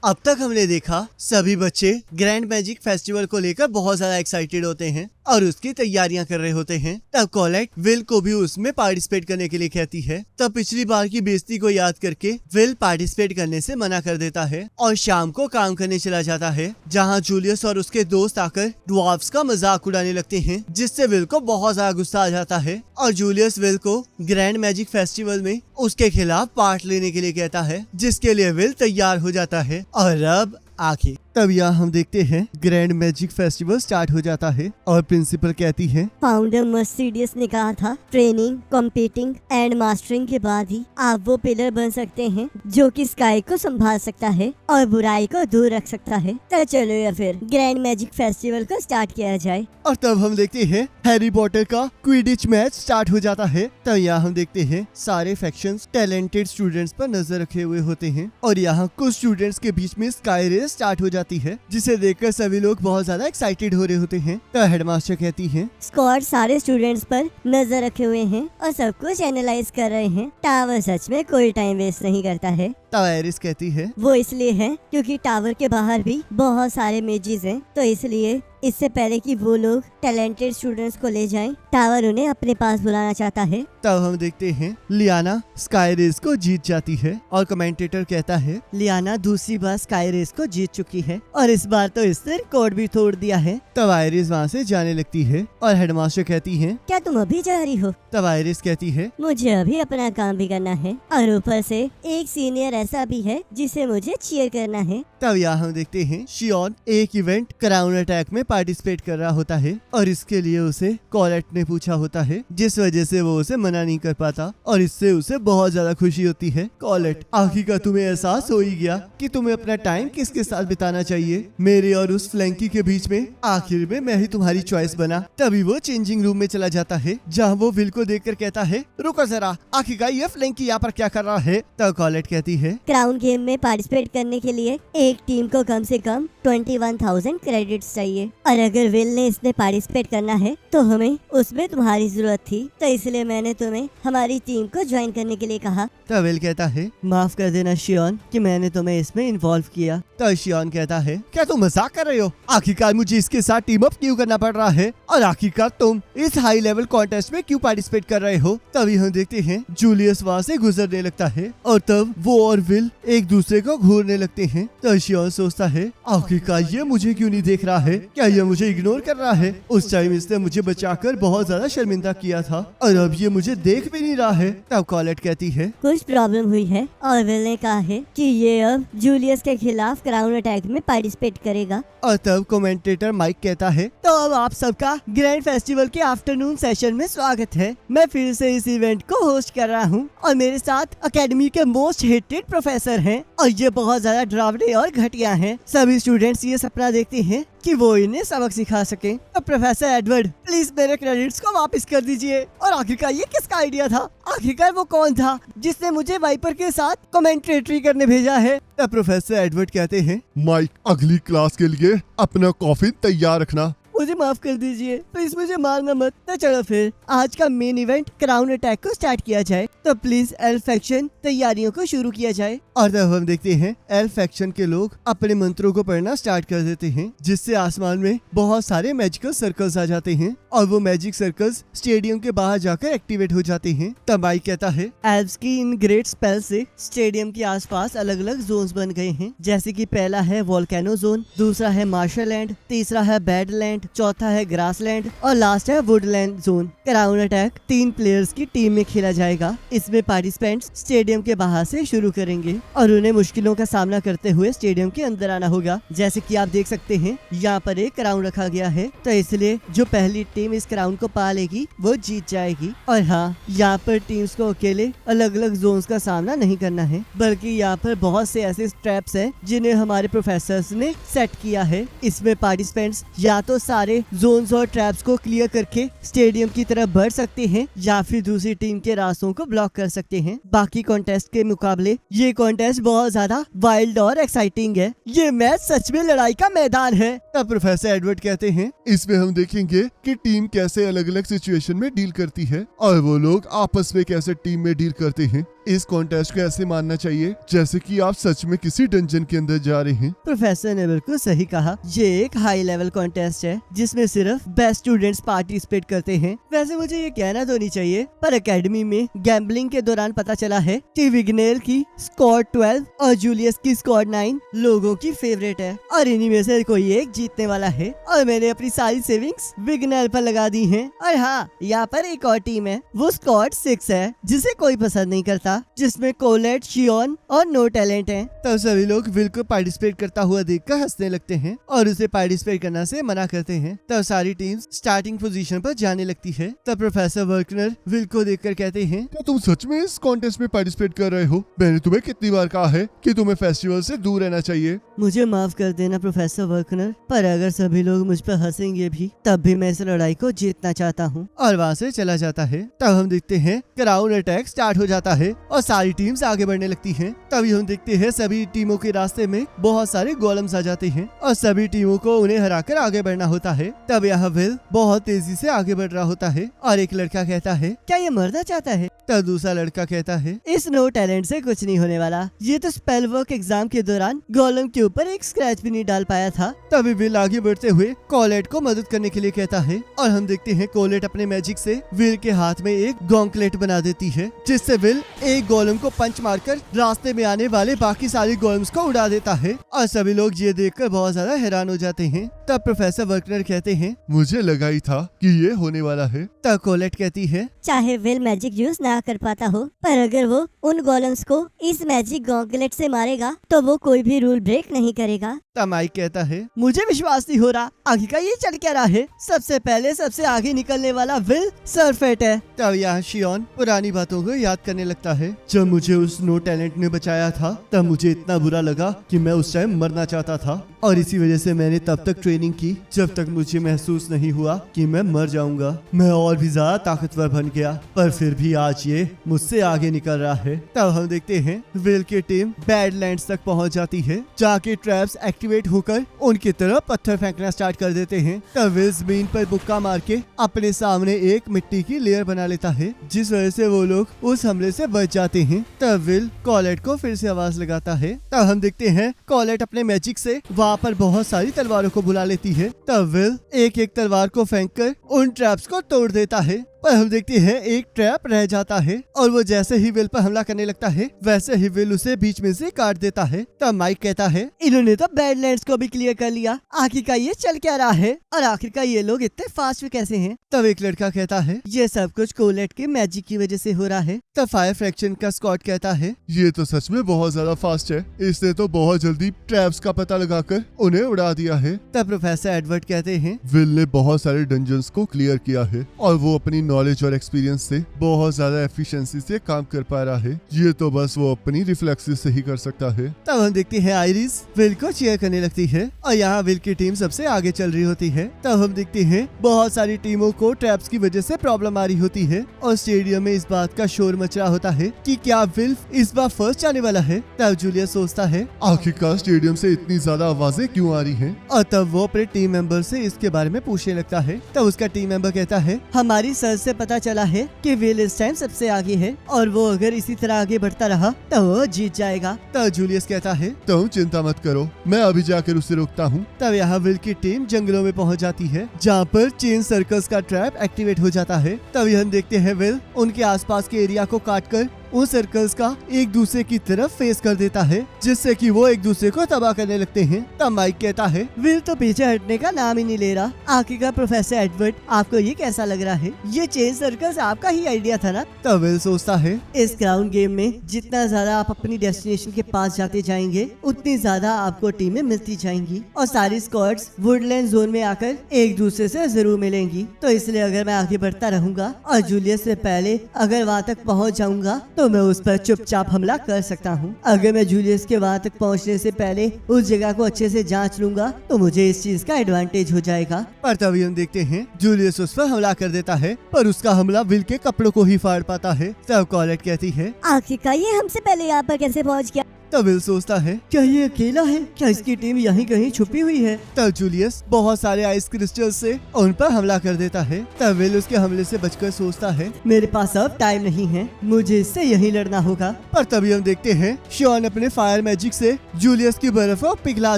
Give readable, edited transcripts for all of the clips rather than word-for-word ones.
अब तक हमने देखा सभी बच्चे ग्रैंड मैजिक फेस्टिवल को लेकर बहुत ज्यादा एक्साइटेड होते हैं और उसकी तैयारियां कर रहे होते हैं। तब कोलेट विल को भी उसमें पार्टिसिपेट करने के लिए कहती है। तब पिछली बार की बेइज्जती को याद करके विल पार्टिसिपेट करने से मना कर देता है और शाम को काम करने चला जाता है, जहां जूलियस और उसके दोस्त आकर ड्वार्फ्स का मजाक उड़ाने लगते हैं, जिससे विल को बहुत ज्यादा गुस्सा आ जाता है और जूलियस विल को ग्रैंड मैजिक फेस्टिवल में उसके खिलाफ पार्ट लेने के लिए कहता है, जिसके लिए विल तैयार हो जाता है। और अब आखिर तब यहाँ हम देखते हैं ग्रैंड मैजिक फेस्टिवल स्टार्ट हो जाता है और प्रिंसिपल कहती है, फाउंडर मर्सिडियस ने कहा था ट्रेनिंग, कॉम्पीटिंग एंड मास्टरिंग के बाद ही आप वो पिलर बन सकते हैं जो कि स्काई को संभाल सकता है और बुराई को दूर रख सकता है। तो चलो या फिर ग्रैंड मैजिक फेस्टिवल को स्टार्ट किया जाए। और तब हम देखते हैं हैरी पॉटर का क्विडिच मैच स्टार्ट हो जाता है। तब यहाँ हम देखते हैं सारे फैक्शंस टैलेंटेड स्टूडेंट्स पर नजर रखे हुए होते हैं और यहाँ कुछ स्टूडेंट्स के बीच में स्काई रेस स्टार्ट हो जाती है, जिसे देखकर सभी लोग बहुत ज्यादा एक्साइटेड हो रहे होते हैं। तो हेडमास्टर कहती है, स्क्वाड सारे स्टूडेंट्स पर नजर रखे हुए हैं और सब कुछ एनालाइज कर रहे हैं। टावर सच में कोई टाइम वेस्ट नहीं करता है। तब आयरिस कहती है, वो इसलिए है क्योंकि टावर के बाहर भी बहुत सारे मेजिस हैं, तो इसलिए इससे पहले कि वो लोग टैलेंटेड स्टूडेंट्स को ले जाएं, टावर उन्हें अपने पास बुलाना चाहता है। तब हम देखते हैं लियाना स्काई रेस को जीत जाती है और कमेंटेटर कहता है, लियाना दूसरी बार स्काई रेस को जीत चुकी है और इस बार तो इसने रिकॉर्ड भी तोड़ दिया है। तब आयरिस वहाँ से जाने लगती है और हेडमास्टर कहती है, क्या तुम अभी जा रही हो? तब आयरिस कहती है, मुझे अभी अपना काम भी करना है और ऊपर से एक सीनियर ऐसा भी है जिसे मुझे चीयर करना है। तब यहाँ हम देखते हैं शियॉन एक इवेंट क्राउन अटैक में पार्टिसिपेट कर रहा होता है और इसके लिए उसे कोलेट ने पूछा होता है, जिस वजह से वो उसे मना नहीं कर पाता और इससे उसे बहुत ज्यादा खुशी होती है। कोलेट, आखिरकार तुम्हें एहसास हो ही गया कि तुम्हें अपना टाइम किसके साथ बिताना चाहिए, मेरे और उस फ्लैंकी के बीच में। आखिर में मैं ही तुम्हारी चॉइस बना। तभी वो चेंजिंग रूम में चला जाता है, जहाँ वो विल को देखकर कहता है, रुको जरा, आखिरकार ये फ्लैंकी यहाँ पर क्या कर रहा है? तब कोलेट कहती है, क्राउन गेम में पार्टिसिपेट करने के लिए एक टीम को कम से कम 21,000 क्रेडिट्स चाहिए और अगर विल ने इसमें पार्टिसिपेट करना है तो हमें उसमें तुम्हारी जरूरत थी, तो इसलिए मैंने तुम्हें हमारी टीम को ज्वाइन करने के लिए कहा। तब विल कहता है, माफ कर देना शियॉन कि मैंने तुम्हें इसमें इन्वॉल्व किया। तो शियॉन कहता है, क्या तुम मजाक कर रहे हो? आखिरकार मुझे इसके साथ टीम अप क्यों करना पड़ रहा है और आखिरकार तुम इस हाई लेवल कॉन्टेस्ट में क्यों पार्टिसिपेट कर रहे हो? तभी हम देखते हैं जूलियस वहाँ से गुजरने लगता है और तब वो और विल एक दूसरे को घूरने लगते हैं। तो शियॉन सोचता है, आखिरकार ये मुझे क्यों नहीं देख रहा है? क्या ये मुझे इग्नोर कर रहा है? उस टाइम इसने मुझे बचाकर बहुत ज्यादा शर्मिंदा किया था और अब ये मुझे देख भी नहीं रहा है। तब कोलेट कहती है, कुछ प्रॉब्लम हुई है और विल ने कहा है कि ये अब जूलियस के खिलाफ क्राउन अटैक में पार्टिसिपेट करेगा। और तब कमेंटेटर माइक कहता है, तो अब आप सबका ग्रैंड फेस्टिवल के आफ्टरनून सेशन में स्वागत है। मैं फिर से इस इवेंट को होस्ट कर रहा हूँ और मेरे साथ एकेडमी के मोस्ट हेटेड प्रोफेसर हैं और ये बहुत ज्यादा डरावने और घटिया हैं। सभी स्टूडेंट्स ये सपना देखते हैं कि वो इन्हें सबक सिखा सके। तो प्रोफेसर एडवर्ड, प्लीज मेरे क्रेडिट्स को वापस कर दीजिए। और आखिरकार ये किसका आइडिया था? आखिरकार वो कौन था जिसने मुझे वाइपर के साथ कमेंट्रेटरी करने भेजा है? तब प्रोफेसर एडवर्ड कहते हैं, माइक, अगली क्लास के लिए अपना कॉफिन तैयार रखना। मुझे माफ कर दीजिए, प्लीज मुझे मारना मत। तो चलो फिर आज का मेन इवेंट क्राउन अटैक को स्टार्ट किया जाए। तो प्लीज एल्फ फैक्शन तैयारियों को शुरू किया जाए। और तब हम देखते हैं एल्फ फैक्शन के लोग अपने मंत्रों को पढ़ना स्टार्ट कर देते हैं, जिससे आसमान में बहुत सारे मैजिकल सर्कल्स आ जाते हैं और वो मैजिक सर्कल्स स्टेडियम के बाहर जाकर एक्टिवेट हो जाते हैं। तब माइक कहता है, एल्व्स की इन ग्रेट स्पेल से स्टेडियम के आसपास अलग अलग जोन्स बन गए हैं, जैसे कि पहला है वोल्केनो जोन, दूसरा है मार्शल लैंड, तीसरा है बैडलैंड, चौथा है ग्रासलैंड और लास्ट है Woodland zone. Crown attack 3 players की टीम में खेला जाएगा। इसमें पार्टिसिपेंट्स स्टेडियम के बाहर से शुरू करेंगे और उन्हें मुश्किलों का सामना करते हुए स्टेडियम के अंदर आना होगा। जैसे कि आप देख सकते हैं यहाँ पर एक क्राउन रखा गया है, तो इसलिए जो पहली टीम इस क्राउन को पा लेगी वो जीत जाएगी। और हाँ, यहाँ पर टीम्स को अकेले अलग अलग जोन्स का सामना नहीं करना है, बल्कि यहाँ पर बहुत से ऐसे ट्रैप्स हैं जिन्हें हमारे प्रोफेसर्स ने सेट किया है। इसमें पार्टिसिपेंट्स या तो सारे जोन्स और ट्रैप्स को क्लियर करके स्टेडियम की तरफ बढ़ सकते हैं या फिर दूसरी टीम के रास्तों को ब्लॉक कर सकते हैं। बाकी कॉन्टेस्ट के मुकाबले ये कॉन्टेस्ट बहुत ज्यादा वाइल्ड और एक्साइटिंग है। ये मैच सच में लड़ाई का मैदान है। तब प्रोफेसर एडवर्ड कहते हैं, इसमें हम देखेंगे कि टीम कैसे अलग अलग सिचुएशन में डील करती है और वो लोग आपस में कैसे टीम में डील करते हैं। इस कॉन्टेस्ट को ऐसे मानना चाहिए जैसे कि आप सच में किसी डंजन के अंदर जा रहे हैं। प्रोफेसर ने बिल्कुल सही कहा, ये एक हाई लेवल कॉन्टेस्ट है जिसमें सिर्फ बेस्ट स्टूडेंट्स पार्टिसिपेट करते हैं। वैसे मुझे ये कहना तो नहीं चाहिए, पर एकेडमी में गैम्बलिंग के दौरान पता चला है कि विग्नेल की स्क्वाड 12 और जूलियस की स्क्वाड 9 लोगों की फेवरेट है और इन्हीं में से कोई एक जीतने वाला है। और मैंने अपनी सारी सेविंग्स विग्नेल पर लगा दी हैं। और हाँ, यहाँ पर एक और टीम है, वो स्क्वाड 6 है जिसे कोई पसंद नहीं करता, जिसमें कोलेट, शियोन और नो टैलेंट है। तब सभी लोग विल को पार्टिसिपेट करता हुआ देखकर हंसने लगते हैं और उसे पार्टिसिपेट करना से मना करते हैं। तब सारी टीम्स स्टार्टिंग पोजीशन पर जाने लगती है। तब प्रोफेसर वर्कनर विल को देखकर कहते हैं, क्या तुम सच में इस कॉन्टेस्ट में पार्टिसिपेट कर रहे हो? मैंने तुम्हें कितनी बार कहा है कि तुम्हें फेस्टिवल से दूर रहना चाहिए। मुझे माफ कर देना प्रोफेसर वर्कनर, पर अगर सभी लोग मुझ पर हंसेंगे भी तब भी मैं इस लड़ाई को जीतना चाहता हूँ। और वहाँ से चला जाता है। तब हम देखते हैं क्राउन अटैक स्टार्ट हो जाता है और सारी टीम्स आगे बढ़ने लगती हैं। तभी हम देखते हैं सभी टीमों के रास्ते में बहुत सारे गोलम्स आ जाते हैं और सभी टीमों को उन्हें हराकर आगे बढ़ना होता है। तब यहाँ विल बहुत तेजी से आगे बढ़ रहा होता है और एक लड़का कहता है, क्या ये मरना चाहता है? तब दूसरा लड़का कहता है, इस नो टैलेंट से कुछ नहीं होने वाला, ये तो स्पेल वर्क एग्जाम के दौरान गोलम के ऊपर एक स्क्रैच भी नहीं डाल पाया था। तभी विल आगे बढ़ते हुए कोलेट को मदद करने के लिए कहता है और हम देखते हैं कोलेट अपने मैजिक से विल के हाथ में एक गॉन्कलेट बना देती है, जिससे विल एक गोलम को पंच मारकर रास्ते में आने वाले बाकी सारे गोलम्स को उड़ा देता है और सभी लोग ये देखकर बहुत ज्यादा हैरान हो जाते हैं। तब प्रोफेसर वर्कनर कहते हैं, मुझे लगा ही था कि ये होने वाला है। तब कोलेट कहती है, चाहे विल मैजिक यूज ना कर पाता हो, पर अगर वो उन गोलम्स को इस मैजिक गॉगलेट से मारेगा तो वो कोई भी रूल ब्रेक नहीं करेगा। तब माइक कहता है, मुझे विश्वास नहीं हो रहा, आगे का ये चल क्या रहा है? सबसे पहले सबसे आगे निकलने वाला विल सरफेट है। तब यहाँ शियोन पुरानी बातों को याद करने लगता है, जब मुझे उस नो टैलेंट ने बचाया था तब मुझे इतना बुरा लगा कि मैं उस टाइम मरना चाहता था और इसी वजह से मैंने तब तक ट्रेनिंग की जब तक मुझे महसूस नहीं हुआ कि मैं मर जाऊंगा। मैं और भी ज्यादा ताकतवर बन गया, पर फिर भी आज ये मुझसे आगे निकल रहा है। तब हम देखते हैं विल की टीम बैडलैंड्स तक पहुंच जाती है, जहाँ के ट्रैप्स एक्टिवेट होकर उनकी तरफ पत्थर फेंकना स्टार्ट कर देते हैं। तब विल जमीन पर बुक्का मार के अपने सामने एक मिट्टी की लेयर बना लेता है, जिस वजह से वो लोग उस हमले से बच जाते हैं। तब विल कोलेट को फिर से आवाज लगाता है। तब हम देखते हैं कोलेट अपने मैजिक से वहाँ पर बहुत सारी तलवारों को बुला लेती है। तब विल एक एक तलवार को फेंककर उन ट्रैप्स को तोड़ देता है, पर हम देखते हैं एक ट्रैप रह जाता है और वो जैसे ही विल पर हमला करने लगता है वैसे ही विल उसे बीच में से काट देता है। तब माइक कहता है, इन्होंने तो बैडलैंड्स को भी क्लियर कर लिया, आखिर का ये चल क्या रहा है और आखिर का ये लोग इतने फास्ट भी कैसे हैं? तब एक लड़का कहता है, ये सब कुछ कोलेट के मैजिक की वजह से हो रहा है। तब फायर फ्रैक्शन का स्क्वाड कहता है, ये तो सच में बहुत ज्यादा फास्ट है, इसने तो बहुत जल्दी ट्रैप्स का पता लगाकर उन्हें उड़ा दिया है। तब प्रोफेसर एडवर्ड कहते हैं, विल ने बहुत सारे डंजन्स को क्लियर किया है और वो अपनी नॉलेज और एक्सपीरियंस से बहुत ज्यादा एफिशिएंसी से काम कर पा रहा है। ये तो बस वो अपनी रिफ्लेक्सेस से ही कर सकता है। तब हम देखते हैं आइरिस विल को चीयर करने लगती है और यहाँ विल की टीम सबसे आगे चल रही होती है। तब हम देखते हैं बहुत सारी टीमों को ट्रैप्स की वजह से प्रॉब्लम आ रही होती है और स्टेडियम में इस बात का शोर मच रहा होता है कि क्या विल इस बार फर्स्ट आने वाला है। तब जूलियस सोचता है, आखिरकार स्टेडियम से इतनी ज्यादा आवाजें क्यों आ रही हैं? और तब वो अपने टीम मेंबर से इसके बारे में पूछने लगता है। तब उसका टीम मेंबर कहता है, हमारी सर से पता चला है कि विल इस टाइम सबसे आगे है और वो अगर इसी तरह आगे बढ़ता रहा तो वो जीत जाएगा। तब जूलियस कहता है, तुम चिंता मत करो, मैं अभी जाकर उसे रोकता हूँ। तब यहाँ विल की टीम जंगलों में पहुँच जाती है, जहाँ पर चेन सर्कल्स का ट्रैप एक्टिवेट हो जाता है। तभी हम देखते हैं विल उनके आसपास के एरिया को काटकर उन सर्कल्स का एक दूसरे की तरफ फेस कर देता है, जिससे कि वो एक दूसरे को तबाह करने लगते हैं। तब माइक कहता है, विल तो पीछे हटने का नाम ही नहीं ले रहा। आखिरकार प्रोफेसर एडवर्ड, आपको ये कैसा लग रहा है? ये चेन सर्कल्स आपका ही आइडिया था ना? तब विल सोचता है, इस क्राउन गेम में जितना ज्यादा आप अपनी डेस्टिनेशन के पास जाते जाएंगे उतनी ज्यादा आपको टीमें मिलती जाएंगी और सारी स्क्वाड्स वुडलैंड जोन में आकर एक दूसरे से जरूर मिलेंगी। तो इसलिए अगर मैं आगे बढ़ता रहूंगा और जूलियस से पहले अगर वहाँ तक पहुँच जाऊंगा तो मैं उस पर चुपचाप हमला कर सकता हूँ। अगर मैं जूलियस के वहाँ तक पहुँचने से पहले उस जगह को अच्छे से जांच लूंगा तो मुझे इस चीज का एडवांटेज हो जाएगा। पर तभी हम देखते हैं जूलियस उस पर हमला कर देता है, पर उसका हमला विल के कपड़ों को ही फाड़ पाता है। तब कोलेट कहती है, आखिरकार ये हमसे पहले यहाँ पर कैसे पहुँच गया? तब विल सोचता है क्या ये अकेला है, क्या इसकी टीम यहीं कहीं छुपी हुई है। तब जूलियस बहुत सारे आइस क्रिस्टल से उन पर हमला कर देता है। तब विल उसके हमले से बचकर सोचता है मेरे पास अब टाइम नहीं है, मुझे इससे यहीं लड़ना होगा। पर तभी हम देखते हैं शॉन अपने फायर मैजिक से जूलियस की बर्फ को पिघला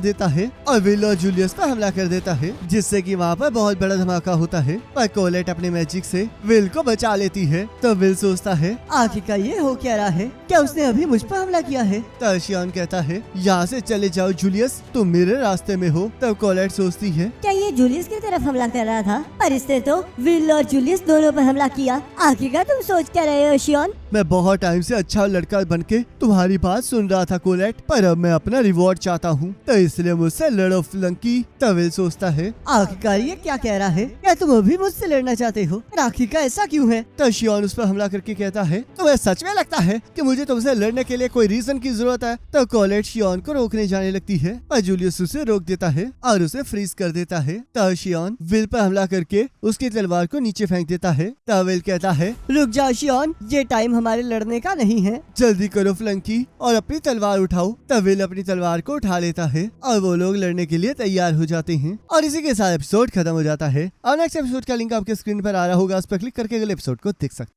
देता है और विल और जूलियस पर हमला कर देता है, जिससे कि वहाँ पर बहुत बड़ा धमाका होता है। पर कोलेट अपने मैजिक से विल को बचा लेती है। तो विल सोचता है आखिरकार ये हो क्या रहा है, क्या उसने अभी मुझ पर हमला किया है। तब शॉन कहता है यहाँ से चले जाओ जूलियस, तुम मेरे रास्ते में हो। तब कोलेट सोचती है क्या ये जूलियस की तरफ हमला कर रहा था, पर इसने तो विल और जूलियस दोनों पर हमला किया। आखिरकार तुम सोच क्या रहे हो शियन? मैं बहुत टाइम से अच्छा लड़का बनके तुम्हारी बात सुन रहा था कोलेट, पर अब मैं अपना रिवॉर्ड चाहता हूँ, तो इसलिए मुझसे लड़ो फ्लंकी। तब विल सोचता है आखिरकार ये क्या कह रहा है, क्या तुम अभी मुझसे लड़ना चाहते हो, आखिरकार ऐसा क्यों है। तब शियन उस पर हमला करके कहता है तुम्हें सच में लगता है कि मुझे तुमसे लड़ने के लिए कोई रीजन की जरूरत है। तब कोलेट शियन को रोकने जाने लगती है, पर जूलियस उसे रोक देता है और उसे फ्रीज कर देता है। तब शियन विल पर हमला करके उसकी तलवार को नीचे फेंक देता है। तब विल कहता है रुक जाओ शियन, ये टाइम हमारे लड़ने का नहीं है, जल्दी करो फ्लंकी और अपनी तलवार उठाओ। तब विल अपनी तलवार को उठा लेता है और वो लोग लड़ने के लिए तैयार हो जाते हैं और इसी के साथ एपिसोड खत्म हो जाता है। और नेक्स्ट एपिसोड का लिंक आपके स्क्रीन पर आ रहा होगा, उस पर क्लिक करके अगले एपिसोड को देख सकते हैं।